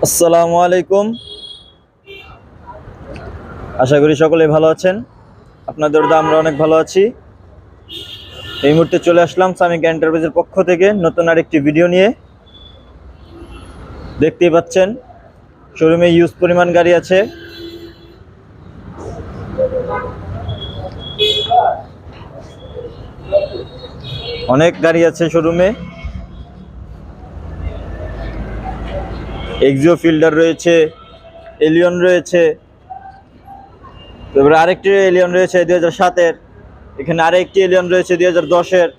আসসালামু আলাইকুম। আশা করি সকলেই ভালো আছেন। আপনাদের দোয়া আমরা অনেক ভালো আছি। এই মুহূর্তে চলে আসলাম সামিক এন্টারপ্রাইজের পক্ষ থেকে নতুন আরেকটি ভিডিও নিয়ে। দেখতেই পাচ্ছেন শোরুমে ইউজ পরিমাণ গাড়ি আছে। অনেক গাড়ি আছে শোরুমে। এক্সিও ফিল্ডার রয়েছে, এলিয়ন রয়েছে, তারপরে আরেকটি এলিয়ন রয়েছে 2007-এর। এখানে আরেকটি এলিয়ন রয়েছে 2010-এর।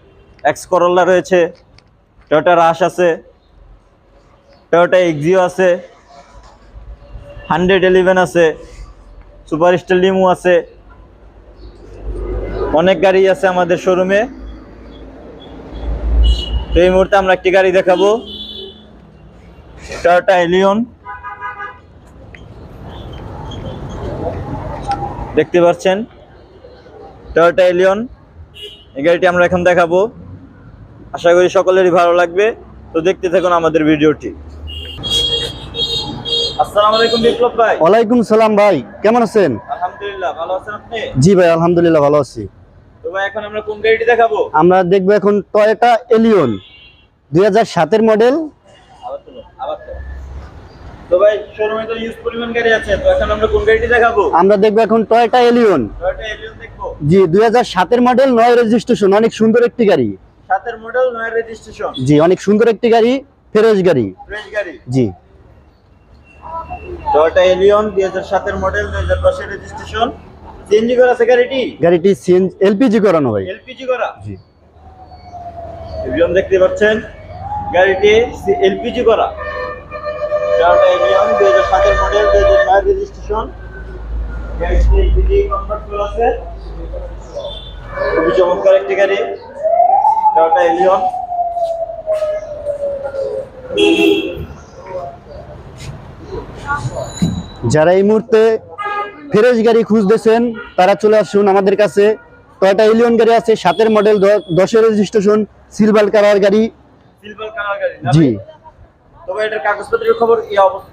এক্স করোলা রয়েছে, টয়োটা রাশ আছে, টয়োটা এক্সিও আছে, 111 আছে, সুপার স্টার লিমু আছে। অনেক গাড়ি আছে আমাদের শোরুমে। তো এই মুহূর্তে আমরা একটি গাড়ি দেখাবো, টয়োটা এলিয়ন। দেখতে পাচ্ছেন টয়োটা এলিয়ন। এই গাড়িটি আমরা এখন দেখাবো। আশা করি সকলেরই ভালো লাগবে। তো দেখতে থাকুন আমাদের ভিডিওটি। আসসালামু আলাইকুম বিপ্লব ভাই। ওয়ালাইকুম সালাম ভাই, কেমন আছেন? আলহামদুলিল্লাহ, ভালো আছেন আপনি? জি ভাই, আলহামদুলিল্লাহ ভালো আছি। তো ভাই এখন আমরা কোন গাড়িটি দেখাবো? আমরা দেখবো এখন টয়োটা এলিয়ন 2007-এর মডেল। তো ভাই শোরুমে তো ইউজ পরিমাণ গাড়ি আছে, তো এখন আমরা কোন গাড়িটি দেখাবো? আমরা দেখবো এখন টয়োটা এলিয়ন। টয়োটা এলিয়ন দেখবো। জি, 2007-এর মডেল, 9 রেজিস্ট্রেশন, অনেক সুন্দর একটি গাড়ি। 7-এর মডেল, 9 রেজিস্ট্রেশন। জি, অনেক সুন্দর একটি গাড়ি, ফ্রেশ গাড়ি। ফ্রেশ গাড়ি। জি, টয়োটা এলিয়ন 2007-এর মডেল, 2010-এর রেজিস্ট্রেশন। সিএনজি করা আছে গাড়িটি? গাড়িটি এলপিজি করানো ভাই। এলপিজি করা। জি, এলিয়ন দেখতে পাচ্ছেন, গাড়িটি এলপিজি করা। টয়োটা এলিয়ন 2007-এর মডেল, 2009 রেজিস্ট্রেশন। গাড়িটি এলপিজি কনভার্ট করা আছে। খুবই চমৎকার একটি গাড়ি, টয়োটা এলিয়ন। যারা এই মুহূর্তে ফ্রেশ গাড়ি খুঁজতেছেন তারা চলে আসুন আমাদের কাছে। টয়োটা এলিয়ন গাড়ি আছে, 7-এর মডেল, 10-এর রেজিস্ট্রেশন, সিলভার কালার গাড়ি। সিলভার কালার গাড়ি না? জি, তবে এটার কাগজপত্রের খবর কি অবস্থা?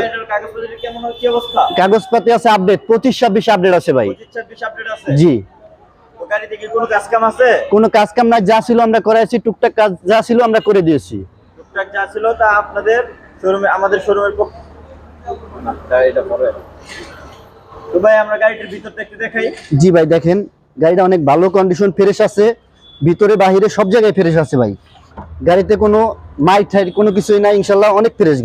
এটার কাগজপত্রের কেমন কি অবস্থা? কাগজপাতি আছে আপডেট, 25-26 আপডেট আছে ভাই। 25-26 আপডেট আছে। জি, তো গাড়িতে কি কোনো কাজ কাম আছে? কোনো কাজ কাম না, যা ছিল আমরা করাইছি, টুকটাক কাজ যা ছিল আমরা করে দিয়েছি। টুকটাক যা ছিল তা আপনাদের শোরুমে, আমাদের শোরুমের পক্ষ। এটা পরে। তো ভাই আমরা গাড়িটার ভিতরটা একটু দেখাই। জি ভাই, দেখেন গাড়িটা অনেক ভালো কন্ডিশন, ফ্রেশ আছে, ভিতরে বাহিরে সব জায়গায় ফ্রেশ আছে ভাই। গাড়িতে কোনো মাইট টাইট কোনো কিছুই নাই, ইনশাল্লাহ অনেক ফ্রেশ।